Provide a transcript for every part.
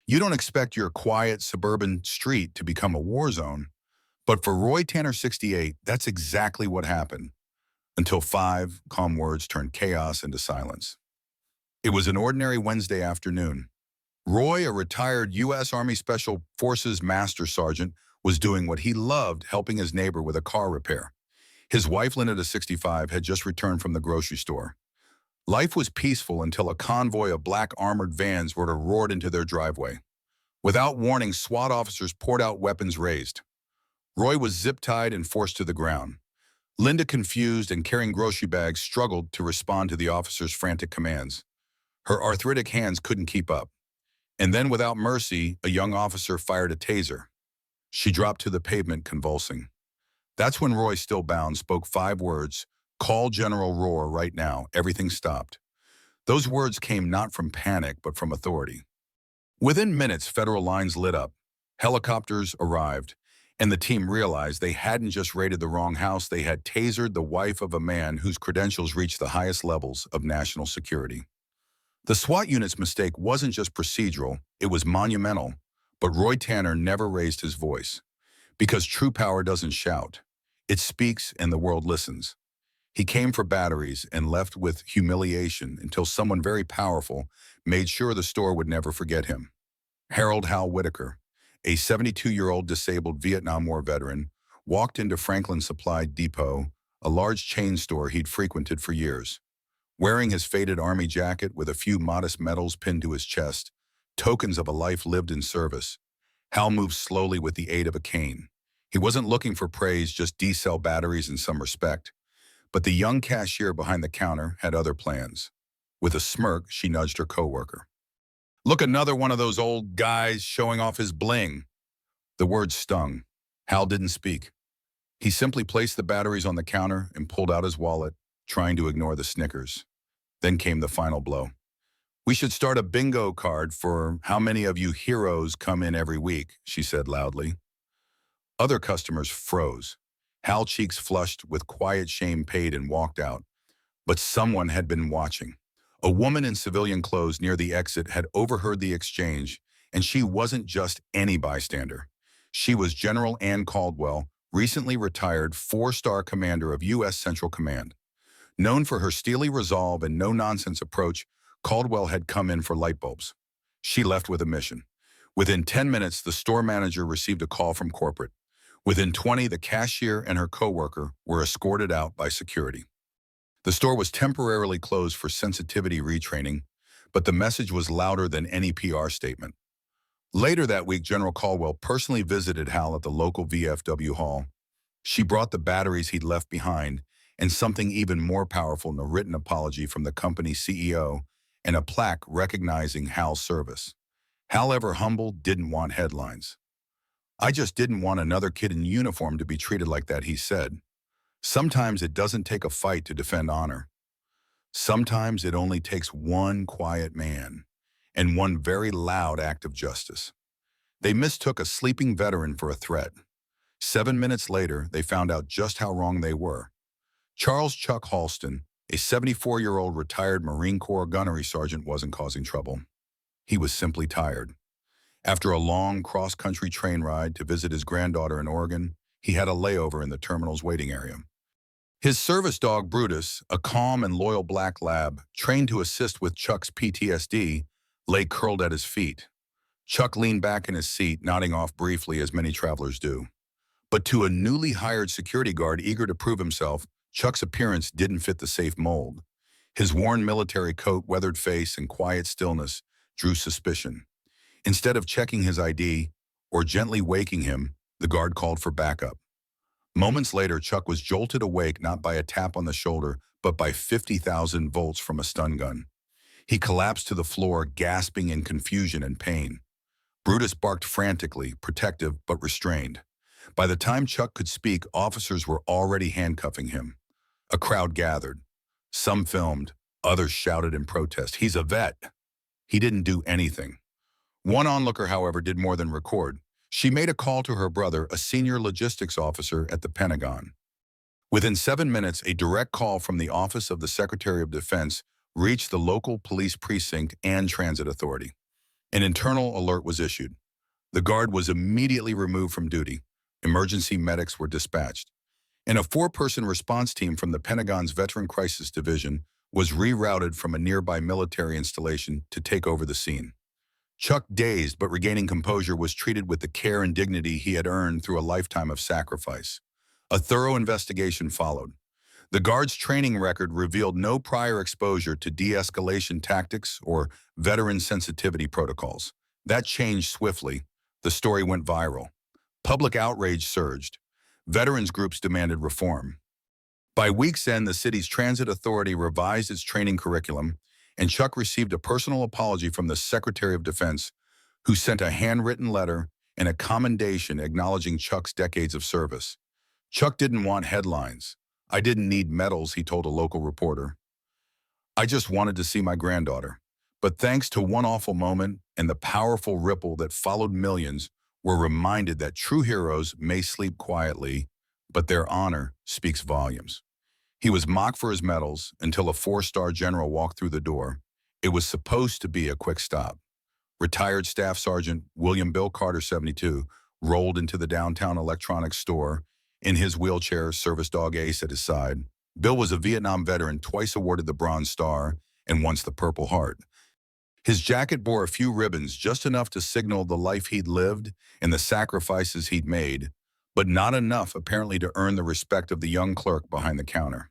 You don't expect your quiet suburban street to become a war zone, but for Roy Tanner, 68, that's exactly what happened, until 5 calm words turned chaos into silence. It was an ordinary Wednesday afternoon. Roy, a retired U.S. Army Special Forces Master Sergeant, was doing what he loved, helping his neighbor with a car repair. His wife, Linda, 65, had just returned from the grocery store. Life was peaceful until a convoy of black armored vans were to roared into their driveway. Without warning, SWAT officers poured out, weapons raised. Roy was zip-tied and forced to the ground. Linda, confused and carrying grocery bags, struggled to respond to the officers' frantic commands. Her arthritic hands couldn't keep up. And then, without mercy, a young officer fired a taser. She dropped to the pavement, convulsing. That's when Roy, still bound, spoke 5 words: "Call General Rohr right now." Everything stopped. Those words came not from panic, but from authority. Within minutes, federal lines lit up. Helicopters arrived, and the team realized they hadn't just raided the wrong house, they had tasered the wife of a man whose credentials reached the highest levels of national security. The SWAT unit's mistake wasn't just procedural, it was monumental, but Roy Tanner never raised his voice. Because true power doesn't shout. It speaks and the world listens. He came for batteries and left with humiliation until someone very powerful made sure the store would never forget him. Harold Hal Whitaker, a 72-year-old disabled Vietnam War veteran, walked into Franklin Supply Depot, a large chain store he'd frequented for years. Wearing his faded army jacket with a few modest medals pinned to his chest, tokens of a life lived in service, Hal moved slowly with the aid of a cane. He wasn't looking for praise, just D-cell batteries and some respect. But the young cashier behind the counter had other plans. With a smirk, she nudged her coworker. "Look, another one of those old guys showing off his bling." The words stung. Hal didn't speak. He simply placed the batteries on the counter and pulled out his wallet, trying to ignore the snickers. Then came the final blow. "We should start a bingo card for how many of you heroes come in every week," she said loudly. Other customers froze. Hal, cheeks flushed with quiet shame, paid and walked out. But someone had been watching. A woman in civilian clothes near the exit had overheard the exchange, and she wasn't just any bystander. She was General Ann Caldwell, recently retired 4-star commander of U.S. Central Command. Known for her steely resolve and no-nonsense approach, Caldwell had come in for light bulbs. She left with a mission. Within 10 minutes, the store manager received a call from corporate. Within 20, the cashier and her coworker were escorted out by security. The store was temporarily closed for sensitivity retraining, but the message was louder than any PR statement. Later that week, General Caldwell personally visited Hal at the local VFW hall. She brought the batteries he'd left behind, and something even more powerful than a written apology from the company's CEO and a plaque recognizing Hal's service. Hal, ever humble, didn't want headlines. "I just didn't want another kid in uniform to be treated like that," he said. Sometimes it doesn't take a fight to defend honor. Sometimes it only takes one quiet man and one very loud act of justice. They mistook a sleeping veteran for a threat. 7 minutes later, they found out just how wrong they were. Charles Chuck Halston, a 74-year-old retired Marine Corps gunnery sergeant, wasn't causing trouble. He was simply tired. After a long cross-country train ride to visit his granddaughter in Oregon, he had a layover in the terminal's waiting area. His service dog, Brutus, a calm and loyal black lab, trained to assist with Chuck's PTSD, lay curled at his feet. Chuck leaned back in his seat, nodding off briefly, as many travelers do. But to a newly hired security guard eager to prove himself, Chuck's appearance didn't fit the safe mold. His worn military coat, weathered face, and quiet stillness drew suspicion. Instead of checking his ID or gently waking him, the guard called for backup. Moments later, Chuck was jolted awake not by a tap on the shoulder, but by 50,000 volts from a stun gun. He collapsed to the floor, gasping in confusion and pain. Brutus barked frantically, protective but restrained. By the time Chuck could speak, officers were already handcuffing him. A crowd gathered. Some filmed, others shouted in protest, "He's a vet." He didn't do anything. One onlooker, however, did more than record. She made a call to her brother, a senior logistics officer at the Pentagon. Within 7 minutes, a direct call from the Office of the Secretary of Defense reached the local police precinct and transit authority. An internal alert was issued. The guard was immediately removed from duty. Emergency medics were dispatched, and a four-person response team from the Pentagon's Veteran Crisis Division was rerouted from a nearby military installation to take over the scene. Chuck, dazed but regaining composure, was treated with the care and dignity he had earned through a lifetime of sacrifice. A thorough investigation followed. The guard's training record revealed no prior exposure to de-escalation tactics or veteran sensitivity protocols. That changed swiftly. The story went viral. Public outrage surged. Veterans groups demanded reform. By week's end, the city's transit authority revised its training curriculum, and Chuck received a personal apology from the Secretary of Defense, who sent a handwritten letter and a commendation acknowledging Chuck's decades of service. Chuck didn't want headlines. "I didn't need medals," he told a local reporter. "I just wanted to see my granddaughter." But thanks to one awful moment and the powerful ripple that followed, millions were reminded that true heroes may sleep quietly, but their honor speaks volumes. He was mocked for his medals until a four-star general walked through the door. It was supposed to be a quick stop. Retired Staff Sergeant William Bill Carter, 72, rolled into the downtown electronics store in his wheelchair, service dog Ace at his side. Bill was a Vietnam veteran, twice awarded the Bronze Star and once the Purple Heart. His jacket bore a few ribbons, just enough to signal the life he'd lived and the sacrifices he'd made, but not enough apparently to earn the respect of the young clerk behind the counter.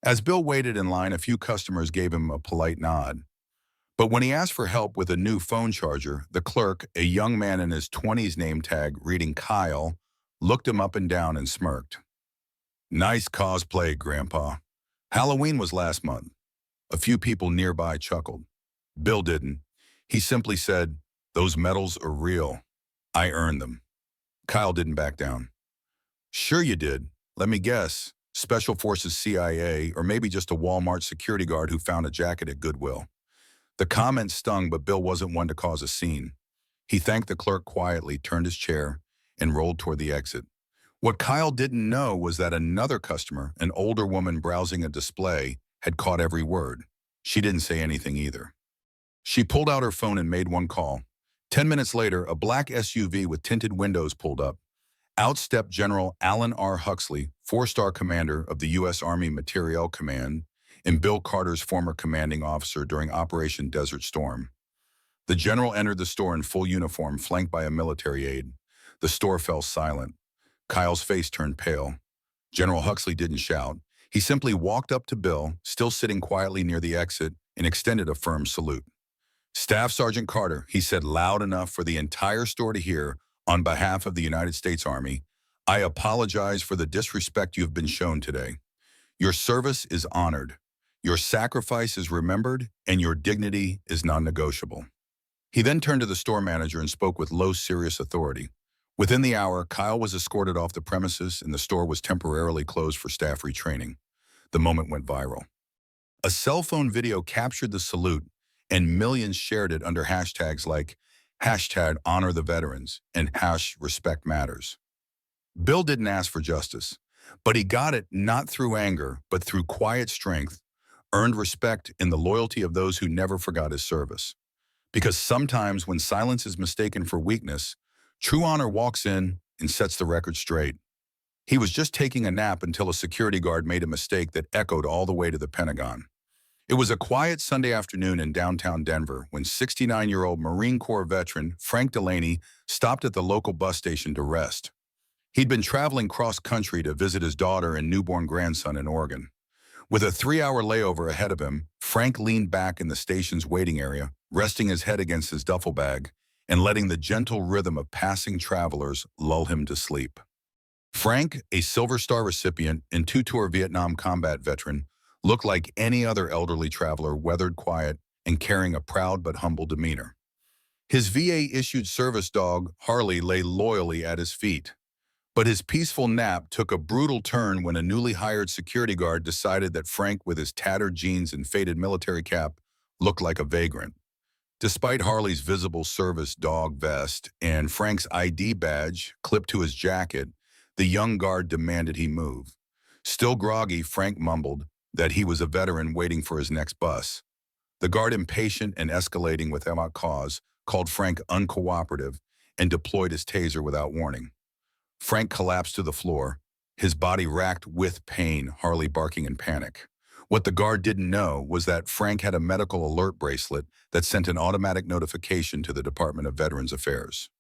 As Bill waited in line, a few customers gave him a polite nod. But when he asked for help with a new phone charger, the clerk, a young man in his 20s name tag reading Kyle, looked him up and down and smirked. "Nice cosplay, Grandpa. Halloween was last month." A few people nearby chuckled. Bill didn't. He simply said, "Those medals are real. I earned them." Kyle didn't back down. "Sure you did. Let me guess. Special Forces CIA, or maybe just a Walmart security guard who found a jacket at Goodwill." The comment stung, but Bill wasn't one to cause a scene. He thanked the clerk quietly, turned his chair, and rolled toward the exit. What Kyle didn't know was that another customer, an older woman browsing a display, had caught every word. She didn't say anything either. She pulled out her phone and made one call. 10 minutes later, a black SUV with tinted windows pulled up. Out stepped General Alan R. Huxley, four-star commander of the U.S. Army Materiel Command, and Bill Carter's former commanding officer during Operation Desert Storm. The general entered the store in full uniform, flanked by a military aide. The store fell silent. Kyle's face turned pale. General Huxley didn't shout. He simply walked up to Bill, still sitting quietly near the exit, and extended a firm salute. "Staff Sergeant Carter," he said loud enough for the entire store to hear, "on behalf of the United States Army, I apologize for the disrespect you have been shown today. Your service is honored. Your sacrifice is remembered, and your dignity is non-negotiable." He then turned to the store manager and spoke with low, serious authority. Within the hour, Kyle was escorted off the premises and the store was temporarily closed for staff retraining. The moment went viral. A cell phone video captured the salute, and millions shared it under hashtags like #HonorTheVeterans and #RespectMatters. Bill didn't ask for justice, but he got it not through anger, but through quiet strength, earned respect in the loyalty of those who never forgot his service. Because sometimes when silence is mistaken for weakness, true honor walks in and sets the record straight. He was just taking a nap until a security guard made a mistake that echoed all the way to the Pentagon. It was a quiet Sunday afternoon in downtown Denver when 69-year-old Marine Corps veteran Frank Delaney stopped at the local bus station to rest. He'd been traveling cross-country to visit his daughter and newborn grandson in Oregon. With a 3-hour layover ahead of him, Frank leaned back in the station's waiting area, resting his head against his duffel bag and letting the gentle rhythm of passing travelers lull him to sleep. Frank, a Silver Star recipient and two-tour Vietnam combat veteran, looked like any other elderly traveler, weathered, quiet, and carrying a proud but humble demeanor. His VA-issued service dog, Harley, lay loyally at his feet. But his peaceful nap took a brutal turn when a newly hired security guard decided that Frank, with his tattered jeans and faded military cap, looked like a vagrant. Despite Harley's visible service dog vest and Frank's ID badge clipped to his jacket, the young guard demanded he move. Still groggy, Frank mumbled that he was a veteran waiting for his next bus. The guard, impatient and escalating without cause, called Frank uncooperative, and deployed his taser without warning. Frank collapsed to the floor, his body racked with pain, Harley barking in panic. What the guard didn't know was that Frank had a medical alert bracelet that sent an automatic notification to the Department of Veterans Affairs.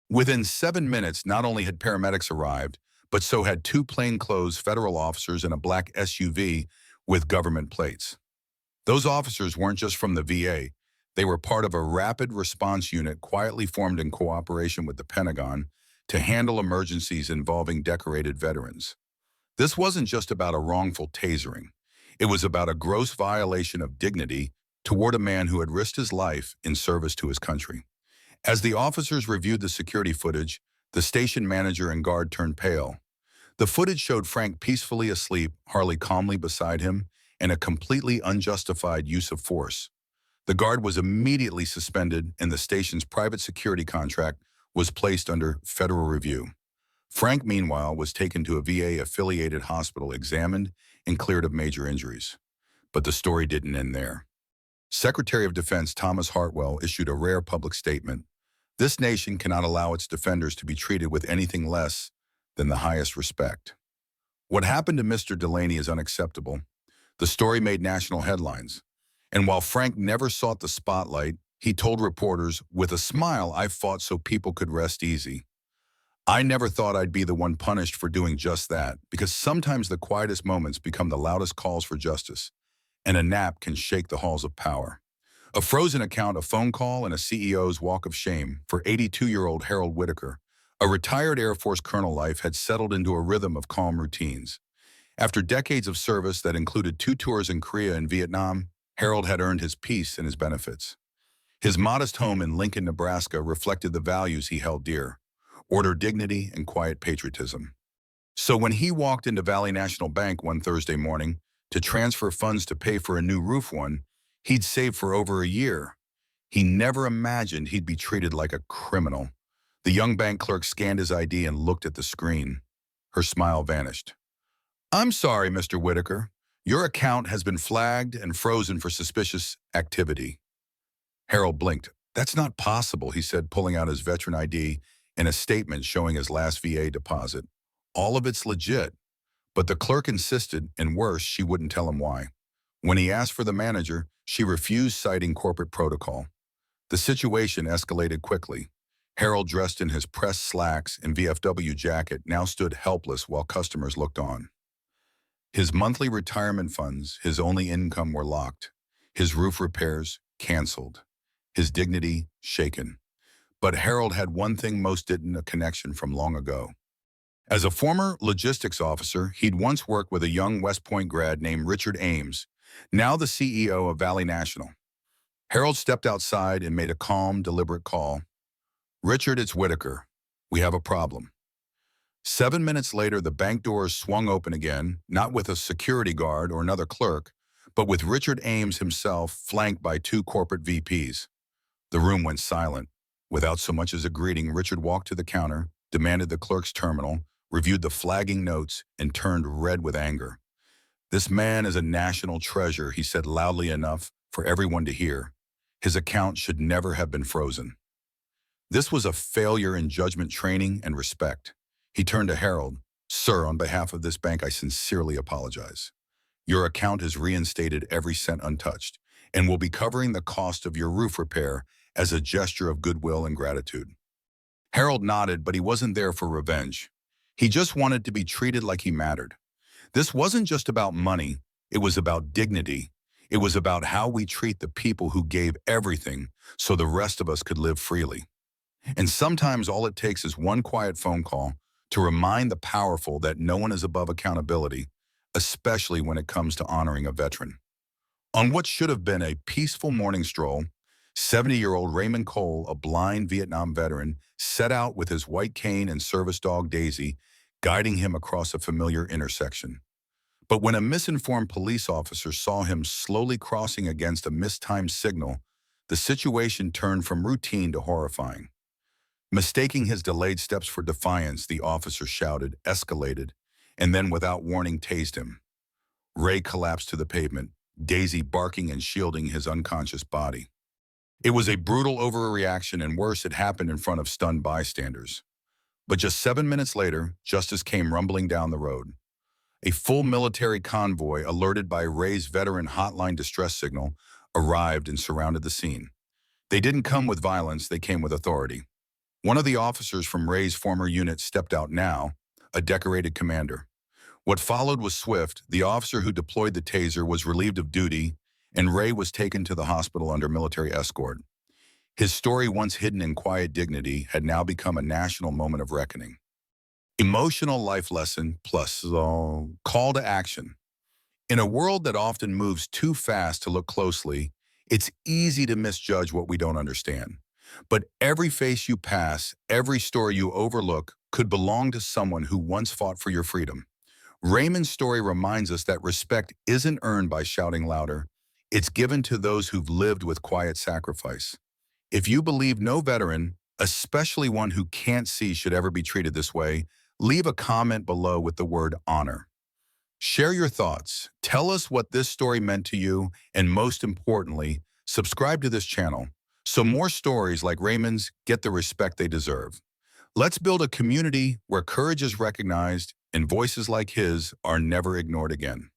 Within 7 minutes, not only had paramedics arrived, but so had two plainclothes federal officers in a black SUV with government plates. Those officers weren't just from the VA. They were part of a rapid response unit quietly formed in cooperation with the Pentagon to handle emergencies involving decorated veterans. This wasn't just about a wrongful tasering. It was about a gross violation of dignity toward a man who had risked his life in service to his country. As the officers reviewed the security footage, the station manager and guard turned pale. The footage showed Frank peacefully asleep, Harley calmly beside him, and a completely unjustified use of force. The guard was immediately suspended and the station's private security contract was placed under federal review. Frank, meanwhile, was taken to a VA-affiliated hospital, examined, and cleared of major injuries. But the story didn't end there. Secretary of Defense Thomas Hartwell issued a rare public statement. This nation cannot allow its defenders to be treated with anything less than the highest respect. What happened to Mr. Delaney is unacceptable. The story made national headlines. And while Frank never sought the spotlight, he told reporters, "With a smile, I fought so people could rest easy. I never thought I'd be the one punished for doing just that, because sometimes the quietest moments become the loudest calls for justice, and a nap can shake the halls of power." A frozen account, a phone call, and a CEO's walk of shame for 82-year-old Harold Whitaker. A retired Air Force colonel life had settled into a rhythm of calm routines. After decades of service that included 2 tours in Korea and Vietnam, Harold had earned his peace and his benefits. His modest home in Lincoln, Nebraska reflected the values he held dear: order, dignity, and quiet patriotism. So when he walked into Valley National Bank one Thursday morning to transfer funds to pay for a new roof he'd saved for over a year, he never imagined he'd be treated like a criminal. The young bank clerk scanned his ID and looked at the screen. Her smile vanished. "I'm sorry, Mr. Whitaker. Your account has been flagged and frozen for suspicious activity." Harold blinked. "That's not possible," he said, pulling out his veteran ID and a statement showing his last VA deposit. "All of it's legit." But the clerk insisted, and worse, she wouldn't tell him why. When he asked for the manager, she refused, citing corporate protocol. The situation escalated quickly. Harold, dressed in his pressed slacks and VFW jacket, now stood helpless while customers looked on. His monthly retirement funds, his only income, were locked. His roof repairs canceled. His dignity shaken. But Harold had one thing most didn't: a connection from long ago. As a former logistics officer, he'd once worked with a young West Point grad named Richard Ames, now the CEO of Valley National. Harold stepped outside and made a calm, deliberate call. "Richard, it's Whitaker. We have a problem." 7 minutes later, the bank doors swung open again, not with a security guard or another clerk, but with Richard Ames himself, flanked by 2 corporate VPs. The room went silent. Without so much as a greeting, Richard walked to the counter, demanded the clerk's terminal, reviewed the flagging notes, and turned red with anger. "This man is a national treasure," he said loudly enough for everyone to hear. "His account should never have been frozen." This was a failure in judgment training and respect. He turned to Harold. "Sir, on behalf of this bank, I sincerely apologize. Your account is reinstated, every cent untouched, and will be covering the cost of your roof repair as a gesture of goodwill and gratitude." Harold nodded, but he wasn't there for revenge. He just wanted to be treated like he mattered. This wasn't just about money. It was about dignity. It was about how we treat the people who gave everything so the rest of us could live freely. And sometimes all it takes is one quiet phone call to remind the powerful that no one is above accountability, especially when it comes to honoring a veteran. On what should have been a peaceful morning stroll, 70-year-old Raymond Cole, a blind Vietnam veteran, set out with his white cane and service dog Daisy, guiding him across a familiar intersection. But when a misinformed police officer saw him slowly crossing against a mistimed signal, the situation turned from routine to horrifying. Mistaking his delayed steps for defiance, the officer shouted, escalated, and then without warning tased him. Ray collapsed to the pavement, Daisy barking and shielding his unconscious body. It was a brutal overreaction, and worse, it happened in front of stunned bystanders. But just 7 minutes later, justice came rumbling down the road. A full military convoy, alerted by Ray's veteran hotline distress signal, arrived and surrounded the scene. They didn't come with violence, they came with authority. One of the officers from Ray's former unit stepped out now, a decorated commander. What followed was swift. The officer who deployed the taser was relieved of duty, and Ray was taken to the hospital under military escort. His story, once hidden in quiet dignity, had now become a national moment of reckoning. Emotional life lesson plus call to action. In a world that often moves too fast to look closely, it's easy to misjudge what we don't understand. But every face you pass, every story you overlook, could belong to someone who once fought for your freedom. Raymond's story reminds us that respect isn't earned by shouting louder. It's given to those who've lived with quiet sacrifice. If you believe no veteran, especially one who can't see, should ever be treated this way, leave a comment below with the word honor. Share your thoughts. Tell us what this story meant to you, and most importantly, subscribe to this channel so more stories like Raymond's get the respect they deserve. Let's build a community where courage is recognized and voices like his are never ignored again.